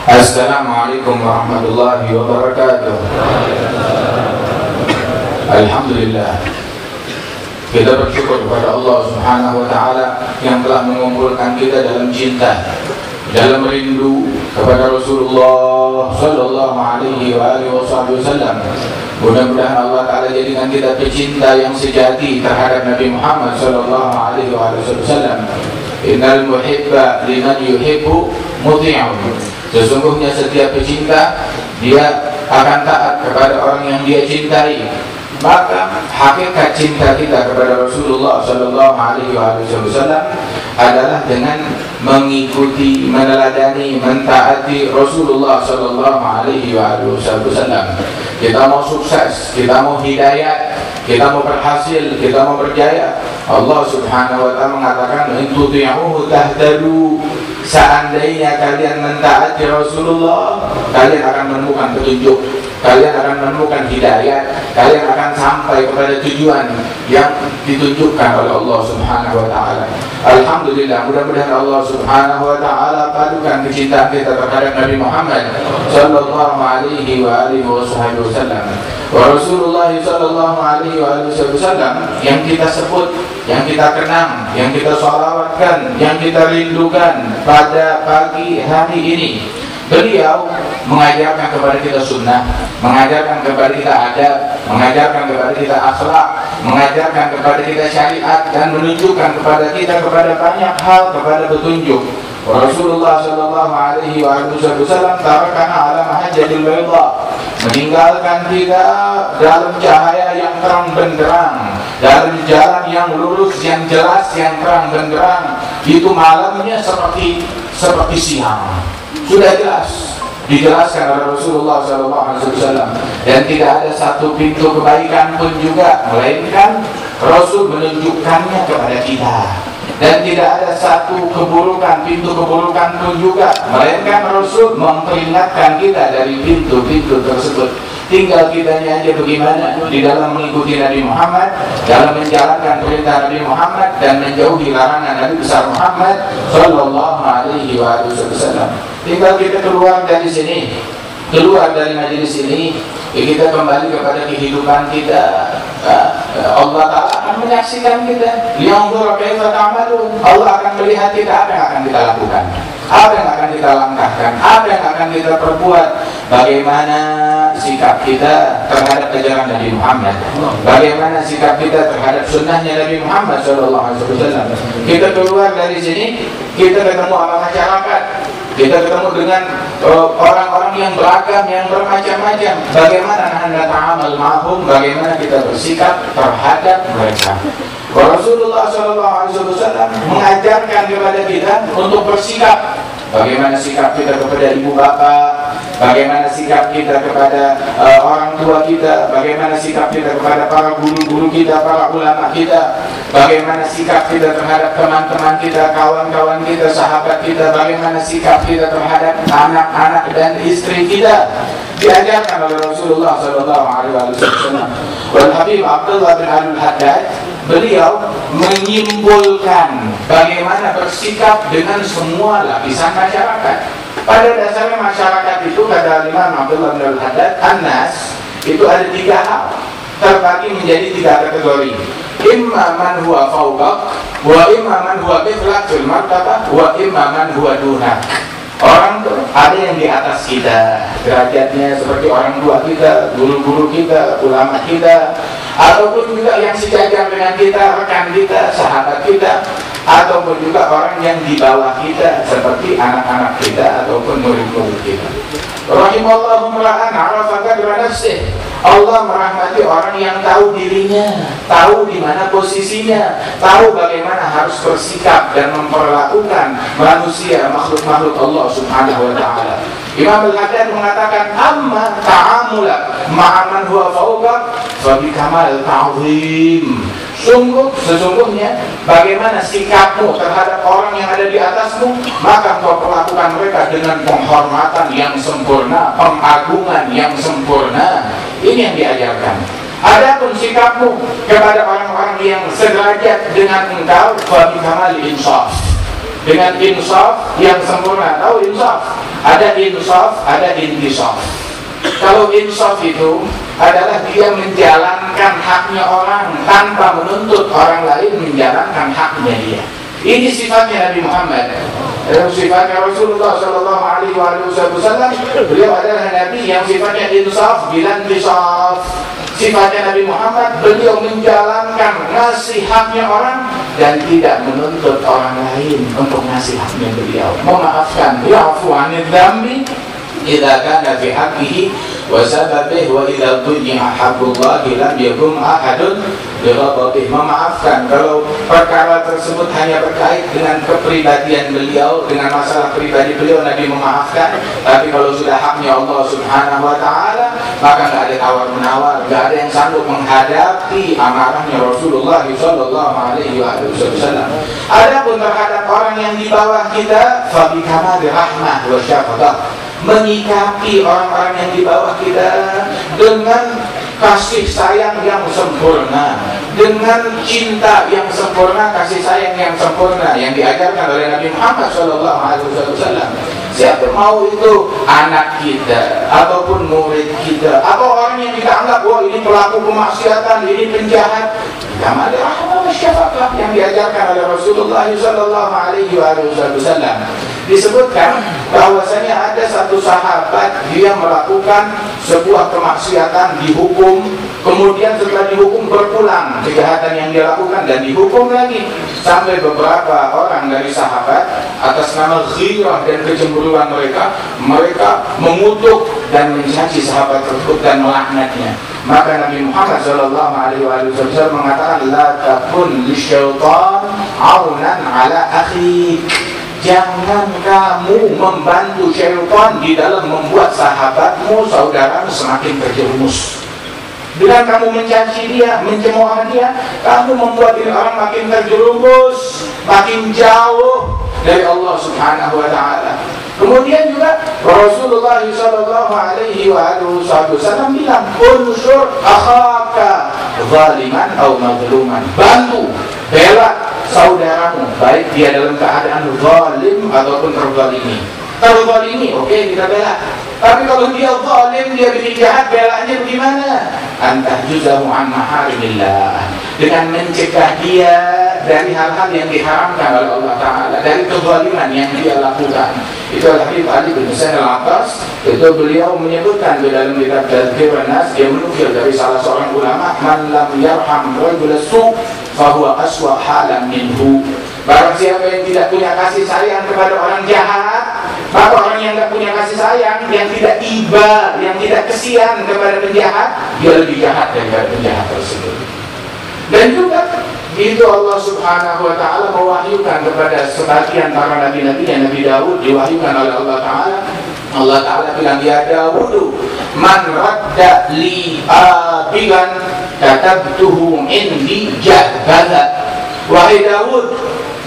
Assalamualaikum warahmatullahi wabarakatuh. Alhamdulillah, kita bersyukur kepada Allah Subhanahu wa Ta'ala yang telah mengumpulkan kita dalam cinta, dalam rindu kepada Rasulullah Sallallahu Alaihi Wasallam. Mudah-mudahan Allah Ta'ala jadikan kita pecinta yang sejati terhadap Nabi Muhammad Sallallahu Alaihi Wasallam. Innal muhibba liman yuhibbu muti'un. Sesungguhnya setiap pecinta dia akan taat kepada orang yang dia cintai. Maka hakikat cinta kita kepada Rasulullah Sallallahu Alaihi Wasallam adalah dengan mengikuti, meneladani, mentaati Rasulullah Sallallahu Alaihi Wasallam. Kita mau sukses, kita mau hidayah, kita mau berhasil, kita mau berjaya, Allah Subhanahu wa Ta'ala mengatakan in tuti'uhu tahtadu. Seandainya kalian mentaati Rasulullah, kalian akan menemukan petunjuk, kalian akan menemukan hidayah, kalian akan sampai kepada tujuan yang ditunjukkan oleh Allah Subhanahu wa Ta'ala. Alhamdulillah, mudah-mudahan Allah Subhanahu wa Ta'ala padukan kecintaan kita terhadap Nabi Muhammad Sallallahu Alaihi Wasallam. Wa Rasulullah Sallallahu Alaihi Wasallam yang kita sebut, yang kita kenang, yang kita sholawatkan, yang kita rindukan pada pagi hari ini. Beliau mengajarkan kepada kita sunnah, mengajarkan kepada kita adab, mengajarkan kepada kita akhlak, mengajarkan kepada kita syariat, dan menunjukkan kepada kita kepada banyak hal, kepada petunjuk. Rasulullah Sallallahu Alaihi Wasallam tarakana ala mahajjatil bayda, meninggalkan kita dalam cahaya yang terang benderang, dalam jalan yang lurus, yang jelas, yang terang benderang. Itu malamnya seperti siang. Sudah jelas dijelaskan oleh Rasulullah SAW, dan tidak ada satu pintu kebaikan pun juga melainkan Rasul menunjukkannya kepada kita, dan tidak ada satu keburukan, pintu keburukan pun juga melainkan Rasul memperingatkan kita dari pintu-pintu tersebut. Tinggal kitanya aja bagaimana di dalam mengikuti Nabi Muhammad, dalam menjalankan perintah Nabi Muhammad dan menjauhi larangan Nabi besar Muhammad Sallallahu Alaihi Wasallam. Tinggal kita keluar dari sini, keluar dari majelis ini, kita kembali kepada kehidupan kita. Allah Ta'ala akan menyaksikan kita. Liyanzura kaifa ta'malun. Allah akan melihat kita, apa yang akan kita lakukan, apa yang akan kita langkahkan, apa yang akan kita perbuat. Bagaimana sikap kita terhadap ajaran Nabi Muhammad, bagaimana sikap kita terhadap sunnahnya Nabi Muhammad SAW. Kita keluar dari sini, kita ketemu sama masyarakat, kita ketemu dengan orang-orang yang beragam, yang bermacam-macam. Bagaimana anda ta'amal ma'hum, bagaimana kita bersikap terhadap mereka. Rasulullah SAW mengajarkan kepada kita untuk bersikap. Bagaimana sikap kita kepada ibu bapak, bagaimana sikap kita kepada orang tua kita, bagaimana sikap kita kepada para guru-guru kita, para ulama kita, bagaimana sikap kita terhadap teman-teman kita, kawan-kawan kita, sahabat kita, bagaimana sikap kita terhadap anak-anak dan istri kita. Diajarkan oleh Rasulullah SAW. Wal Habib Abdullah bin Al-Haddad, beliau menyimpulkan bagaimana bersikap dengan semua lapisan masyarakat. Pada dasarnya masyarakat itu, kata Imam Abdullah bin Al-Haddad, An-Nas itu ada 3 hal, terbagi menjadi 3 kategori. Imma man huwa fawqak, wa imma man huwa mithlak fil martabah, wa imma man huwa dunak. Orang tuh ada yang di atas kita, derajatnya seperti orang tua kita, guru-guru kita, ulama kita, ataupun juga yang sejajar dengan kita, rekan kita, sahabat kita, ataupun juga orang yang di bawah kita seperti anak-anak kita ataupun murid-murid kita. Rahimallahu mra'an 'arafa qadra nafsihi. Allah merahmati orang yang tahu dirinya, tahu di mana posisinya, tahu bagaimana harus bersikap dan memperlakukan manusia, makhluk-makhluk Allah Subhanahu wa Ta'ala. Imam Al-Haddad mengatakan, amma ta'amulak ma'aman huwa fawqak fa bi kamal ta'zim. Sesungguhnya bagaimana sikapmu terhadap orang yang ada di atasmu, maka kau perlakukan mereka dengan penghormatan yang sempurna, pengagungan yang sempurna. Ini yang diajarkan. Adapun sikapmu kepada orang-orang yang sederajat dengan engkau, fa bi kamal insaf, dengan insaf yang sempurna. Tahu insaf? Ada insaf, ada intisaf. Kalau insaf itu adalah dia menjalankan haknya orang tanpa menuntut orang lain menjalankan haknya dia. Ini sifatnya Nabi Muhammad. Sifatnya Rasulullah Sallallahu Alaihi Wasallam. Beliau adalah Nabi yang sifatnya insaf, bilan insaf. Sifatnya Nabi Muhammad, beliau menjalankan ngasih haknya orang dan tidak menuntut orang lain untuk ngasih haknya beliau. Memaafkan, ya'fu 'anil dzambi idza kana fi haqqihi wa sababihi wa idza tuji'a haqqullahi lam yakum ahadun bighadabih. Memaafkan kalau perkara tersebut hanya terkait dengan kepribadian beliau, dengan masalah pribadi beliau, Nabi memaafkan. Tapi kalau sudah haknya Allah Subhanahu wa taala, maka enggak ada tawar-menawar, enggak ada yang sanggup menghadapi amarahnya Rasulullah sallallahu alaihi wasallam. Adapun terhadap orang yang di bawah kita, fa bi kamali rahmah wa syafaqah, menyikapi orang-orang yang di bawah kita dengan kasih sayang yang sempurna, dengan cinta yang sempurna, kasih sayang yang sempurna yang diajarkan oleh Nabi Muhammad SAW. Siapa mau itu anak kita ataupun murid kita atau orang yang kita anggap wah ini pelaku kemaksiatan, ini penjahat, kama ada rahmat syafaqah yang diajarkan oleh Rasulullah SAW. Disebutkan bahwasanya ada satu sahabat, dia melakukan sebuah kemaksiatan, dihukum, kemudian setelah dihukum berpulang kejahatan yang dia lakukan dan dihukum lagi, sampai beberapa orang dari sahabat atas nama ghirah dan kecemburuan mereka mengutuk dan mencaci sahabat tersebut dan melaknatnya. Maka Nabi Muhammad SAW mengatakan, la takun lisyaitan aunan ala akhik. Jangan kamu membantu syaitan di dalam membuat sahabatmu, saudaramu semakin terjerumus. Dengan kamu mencaci dia, mencemooh dia, kamu membuat diri orang makin terjerumus, makin jauh dari Allah Subhanahu wa taala. Kemudian juga Rasulullah sallallahu alaihi wasallam bilang, "Unsur akhaka zaliman atau mazluman." Bantu, bela saudaramu, baik dia dalam keadaan zalim ataupun terzalimi. Terzalimi, oke, kita bela. Tapi kalau dia zalim, dia bikin jahat, belanya bagaimana? Antahjuzahu an maharimillah, dengan mencegah dia dari hal-hal yang diharamkan oleh Allah Ta'ala, dari kezaliman yang dia lakukan. Itu Habib Ali bin Husain Al-Attas, itu beliau menyebutkan di dalam kitab Tadhkirun Nas, dia menukil dari salah seorang ulama, man lam yarham rajul su' fahuwa aswa halan minhu. Barang siapa yang tidak punya kasih sayang kepada orang jahat, maka orang yang tidak punya kasih sayang, yang tidak iba, yang tidak kesian kepada penjahat, dia lebih jahat daripada penjahat tersebut. Dan juga itu Allah Subhanahu wa ta'ala mewahyukan kepada sebagian para nabi-nabi, yang Nabi Daud diwahyukan oleh Allah Ta'ala. Allah Ta'ala bilang, ya Dawudu man radda li abigan katabtuhu indi jahbala. Wahai Daud,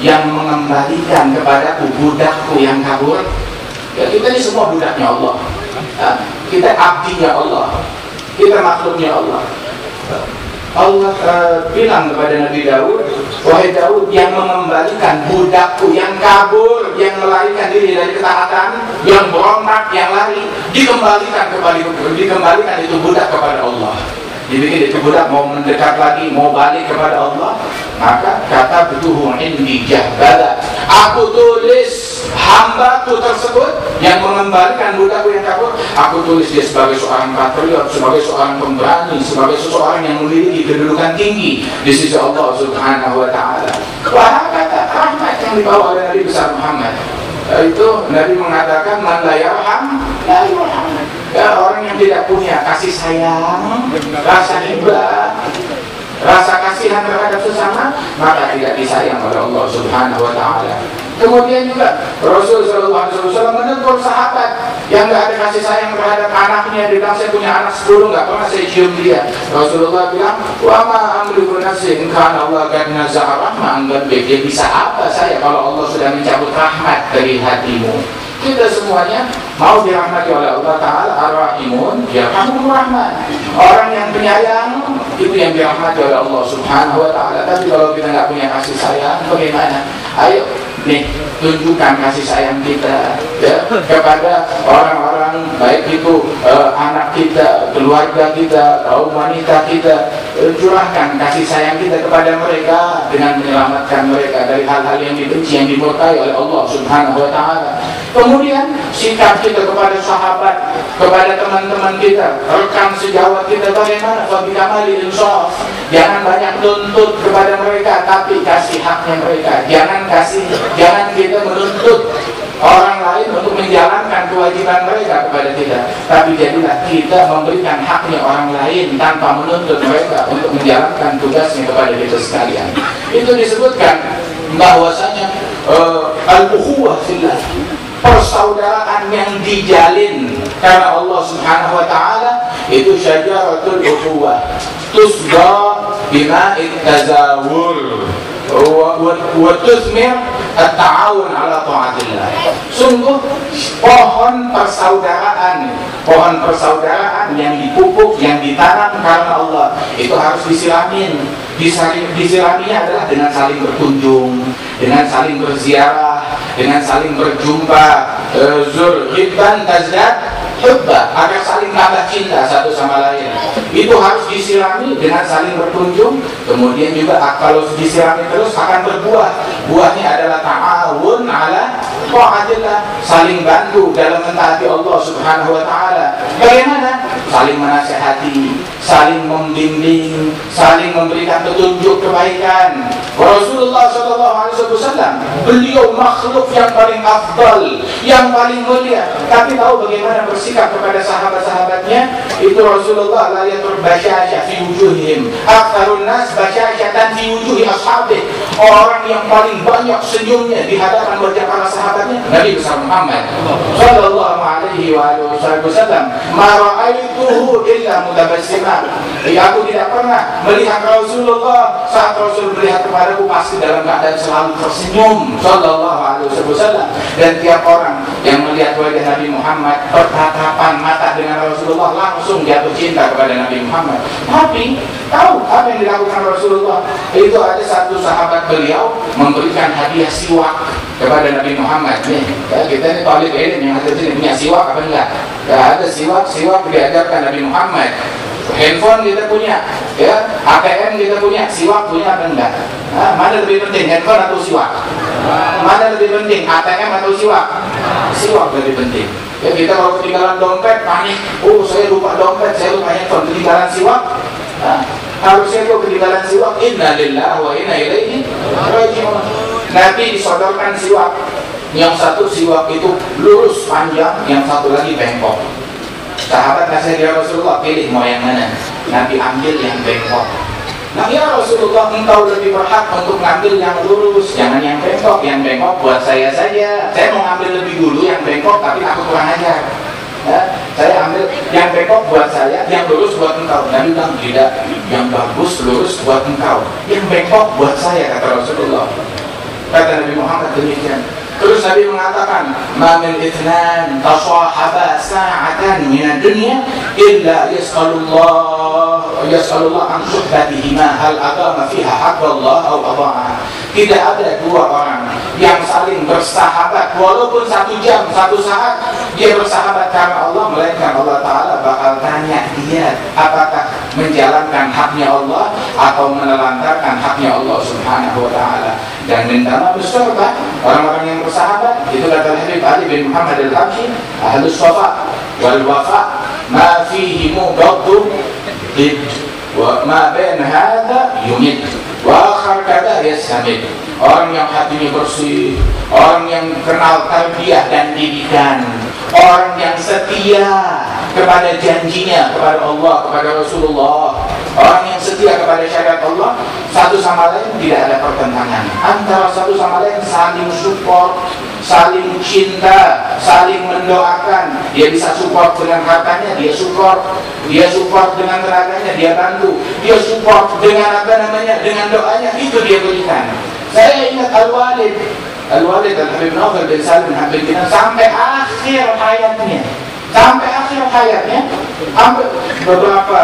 yang mengembalikan kepadaku budakku yang kabur. Ya, kita ini semua budaknya Allah, kita abdinya Allah, kita makhluknya Allah. Allah bilang kepada Nabi Daud, wahai Daud, yang mengembalikan budakku yang kabur, yang melarikan diri dari ketaatan, yang berontak, yang lari, dikembalikan itu budak kepada Allah. Dibikin itu budak mau mendekat lagi, mau balik kepada Allah, maka kata betuhu indi jahbala, aku tulis hambaku tersebut yang mengembalikan budakku yang kabur, aku tulis dia sebagai seorang patriot, sebagai seorang pemberani, sebagai seseorang yang memiliki kedudukan tinggi di sisi Allah Subhanahu wa ta'ala. Wah, kata rahmat yang dibawa oleh Nabi besar Muhammad, itu Nabi mengatakan, man la yarham la yurham. Ya, orang yang tidak punya kasih sayang, rasa hibah, rasa kasihan terhadap sesama, maka tidak disayang oleh Allah Subhanahu wa ta'ala. Kemudian juga Rasulullah SAW menegur sahabat yang tidak ada kasih sayang terhadap anaknya. Dia bilang, saya punya anak 10, nggak pernah saya cium dia. Rasulullah bilang, wa ma amliku nafsi in kana Allah qad naza'a rahmah an qalbi. Dia bisa apa saya kalau Allah sudah mencabut rahmat dari hatimu? Kita semuanya mau dirahmati oleh Allah Ta'ala. Ar-Rahimun yarhamhumur rahman. Orang yang penyayang itu yang dirahmati oleh Allah Subhanahu wa ta'ala. Tapi kalau kita nggak punya kasih sayang, bagaimana? Ayo, nih tunjukkan kasih sayang kita ya kepada orang-orang, baik itu anak kita, keluarga kita, kaum wanita kita. Curahkan kasih sayang kita kepada mereka dengan menyelamatkan mereka dari hal-hal yang dibenci, yang dimurkai oleh Allah Subhanahu wa Ta'ala. Kemudian sikap kita kepada sahabat, kepada teman-teman kita, rekan sejawat kita, bagaimana? Fabikamali insaf. Jangan banyak tuntut kepada mereka, tapi kasih haknya mereka. Jangan kita menuntut orang lain untuk menjalankan kewajiban mereka kepada kita, tapi jadilah kita memberikan haknya orang lain tanpa menuntut mereka untuk menjalankan tugasnya kepada kita sekalian. Itu disebutkan bahwasanya al-ukhuwah fillah, persaudaraan yang dijalin karena Allah Subhanahu wa Ta'ala, itu syajaratul ukhuwah tusqa bima'it tazawur wa tusmir at-ta'awun ala ta'atillah. Sungguh pohon persaudaraan yang dipupuk, yang ditanam karena Allah, itu harus disiramin. Disiraminya adalah dengan saling berkunjung, dengan saling berziarah, dengan saling berjumpa. Zur hibban tazdad hubba, agar saling tambah cinta satu sama lain. Itu harus disirami dengan saling berkunjung. Kemudian juga kalau disirami terus akan berbuah. Buahnya adalah ta'awun ala ta'atillah, saling bantu dalam mentaati Allah Subhanahu wa Ta'ala. Bagaimana? Saling menasihati, saling membimbing, saling memberikan petunjuk kebaikan. Rasulullah SAW, beliau makhluk yang paling afdal, yang paling mulia, tapi tahu bagaimana bersikap kepada sahabat-sahabatnya. Itu Rasulullah la yatur basyasya fi wujuhihim aktsarun nas basyasyatan fi wujuhi ashabih. Orang yang paling banyak senyumnya di hadapan wajah para sahabatnya Nabi besar Muhammad sallallahu alaihi wasallam. Ma ra'aituhu illa mutabassima. Aku tidak pernah melihat Rasulullah saat Rasul melihat kepadaku pasti dalam keadaan selalu tersenyum sallallahu alaihi wasallam. Dan tiap orang yang melihat wajah Nabi Muhammad, bertatapan mata dengan Rasulullah, langsung jatuh cinta kepada Nabi Muhammad. Tapi tahu apa yang dilakukan Rasulullah? Itu ada satu sahabat beliau memberikan hadiah siwak kepada Nabi Muhammad. Nih, ya, kita ini talib ilmu yang ada sini punya siwak apa enggak? Ya, ada siwak diajarkan Nabi Muhammad. Handphone kita punya, ya, ATM kita punya, siwak punya apa enggak? Nah, mana lebih penting, handphone atau siwak? Mana lebih penting, ATM atau siwak? Siwak lebih penting. Ya, kita kalau ketinggalan dompet panik, saya lupa dompet, saya lupa handphone, ketinggalan siwak. Nah, harusnya itu ketinggalan siwak, inna lillahi wa inna ilaihi raji'un. Nabi disodorkan siwak. Yang satu siwak itu lurus panjang, yang satu lagi bengkok. Sahabat nasihat ya Rasulullah, pilih mau yang mana? Nabi ambil yang bengkok. Nah ya Rasulullah, engkau lebih berhak untuk ngambil yang lurus, jangan yang bengkok. Yang bengkok buat saya saja. Saya mau ngambil lebih dulu yang bengkok, tapi aku kurang ajar. Ya, saya ambil yang bengkok buat saya, yang lurus buat engkau. Nabi bilang tidak, yang bagus lurus buat engkau, yang bengkok buat saya, kata Rasulullah. Kata Nabi Muhammad demikian. Terus Nabi mengatakan, "Ma min itsnan tasahaba sa'atan min ad-dunya illa yas'alullah an suhbatihima hal aqama fiha haqqallah aw adha'aha." Tidak ada dua orang yang saling bersahabat walaupun 1 jam, 1 saat dia bersahabat karena Allah, melainkan Allah Ta'ala bakal tanya dia apakah menjalankan haknya Allah atau menelantarkan haknya Allah Subhanahu wa Ta'ala. Dan mintama bersahabat orang-orang yang bersahabat, itu kata Habib Ali bin Muhammad al-Habsyi, ahlus shafa wal wafa ma fihi mughaddu id wa ma bain hadha yumid wa akhar kada yashamid. Orang yang hatinya bersih, orang yang kenal tarbiyah dan didikan, orang yang setia kepada janjinya, kepada Allah, kepada Rasulullah, orang yang setia kepada syariat Allah, satu sama lain tidak ada pertentangan. Antara satu sama lain saling support, saling cinta, saling mendoakan. Dia bisa support dengan hartanya, dia support dengan tenaganya, dia bantu. Dia support dengan dengan doanya, itu dia berikan. Saya ingat Al-Walid Al-Habib Naufal bin Salim bin Habib Kinan sampai akhir hayatnya, hampir beberapa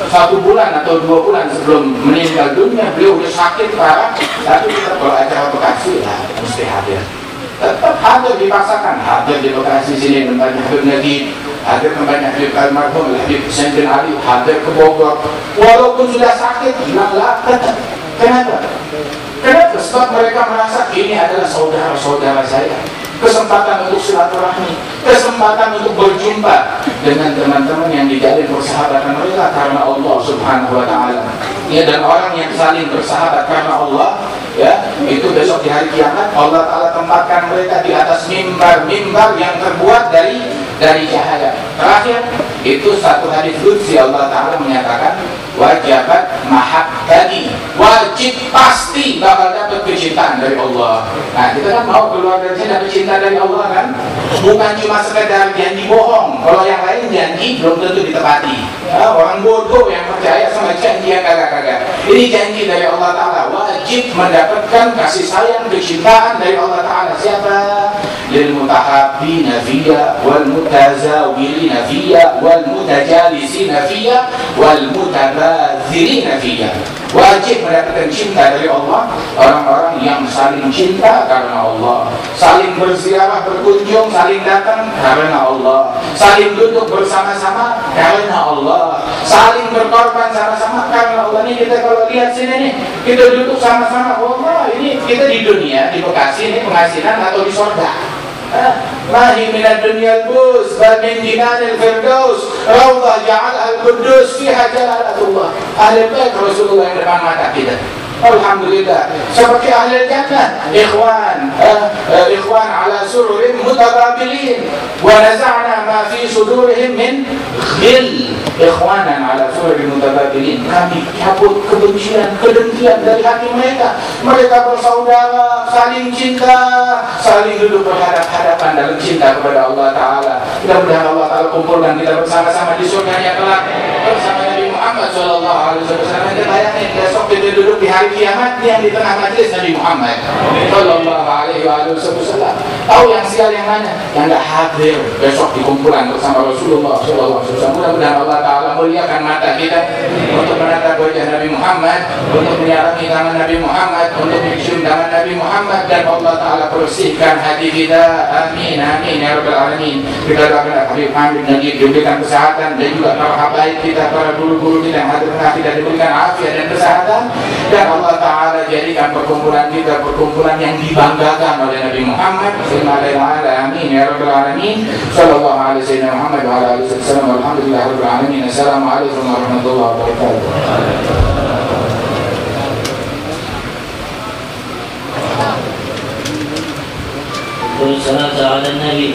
1 bulan atau 2 bulan sebelum meninggal dunia, beliau sudah sakit parah, tapi kita kalau acara bekasi mesti hadir. Tetap hadir dipaksakan, hadir di lokasi sini tempatnya Habib Najib, hadir tempatnya Habib Almarhum Habib Sayyidina Ali, hadir ke Bogor walaupun sudah sakit, bilanglah kenapa? Kenapa? Sebab mereka merasa ini adalah saudara-saudara saya. Kesempatan untuk silaturahmi, kesempatan untuk berjumpa dengan teman-teman yang dijalin persahabatan mereka karena Allah Subhanahu wa Ta'ala. Ya, dan orang yang saling bersahabat karena Allah, ya, itu besok di hari kiamat Allah Ta'ala tempatkan mereka di atas mimbar yang terbuat dari cahaya. Terakhir, itu satu hadis qudsi Allah Ta'ala menyatakan wajibat mahabbati, wajib pasti bakal dapat kecintaan dari Allah. Nah, kita kan mau keluar dari sini dapat cinta dari Allah kan, bukan cuma sekedar janji bohong. Kalau yang lain janji belum tentu ditepati, ya, orang bodoh yang percaya sama janji yang kagak-kagak. Ini janji dari Allah Ta'ala, wajib mendapatkan kasih sayang, kecintaan dari Allah Ta'ala. Siapa? Lil mutahabbina fiyya wal mutazawirina fiyya wal mutajalisina fiyya wal mutabadzirina fiyya. Wajib mendapatkan cinta dari Allah orang-orang yang saling cinta karena Allah, saling berziarah berkunjung, saling datang karena Allah, saling duduk bersama-sama karena Allah, saling berkorban sama-sama karena Allah. Ini kita kalau lihat sini nih, kita duduk sama-sama, Allah ini kita di dunia, di Bekasi ini pengasinan atau di surga. Mahi minad dunyal bus bal min jinanil firdaus rawdah ja'al al-qudus fiha jalalatullah. Ahli bait Rasulullah yang depan mata kita, alhamdulillah, seperti ahli jannah, ikhwan ala sururin mutarabilin wa naza'na ma fi sudurihim min ghil ikhwanan ala sururin mutarabilin. Kami cabut kebencian, kedengkian dari hati mereka. Mereka bersaudara, saling cinta, saling duduk berhadap-hadapan dalam cinta kepada Allah Ta'ala. Mudah-mudahan Allah Ta'ala kumpulkan kita bersama-sama di surganya kelak bersama Nabi Muhammad SAW. Kita bayangin besok kita duduk di hari kiamat yang di tengah majlis Nabi Muhammad SAW. Tahu yang sial yang mana? Yang tidak hadir besok di kumpulan bersama Rasulullah SAW. Mudah-mudahan Allah Ta'ala muliakan mata kita untuk menatap wajah Nabi Muhammad, untuk menyarangi tangan Nabi Muhammad, untuk mencium tangan Nabi Muhammad, dan Allah Ta'ala bersihkan hati kita. Amin, amin ya Rabbal Alamin. Kita doakan Habib Hamid Najib diberikan kesehatan, dan juga para habaib kita, para guru-guru kita yang hadir kita diberikan afiat dan kesehatan, dan Allah Ta'ala jadikan perkumpulan kita perkumpulan yang dibanggakan oleh Nabi Muhammad. Amin ya Rabbal Alamin. Sallallahu alaihi wasallam Muhammad wa ala alihi wasallam. Alhamdulillah Rabbil Alamin. Assalamualaikum warahmatullahi wabarakatuh. والصلاة على النبي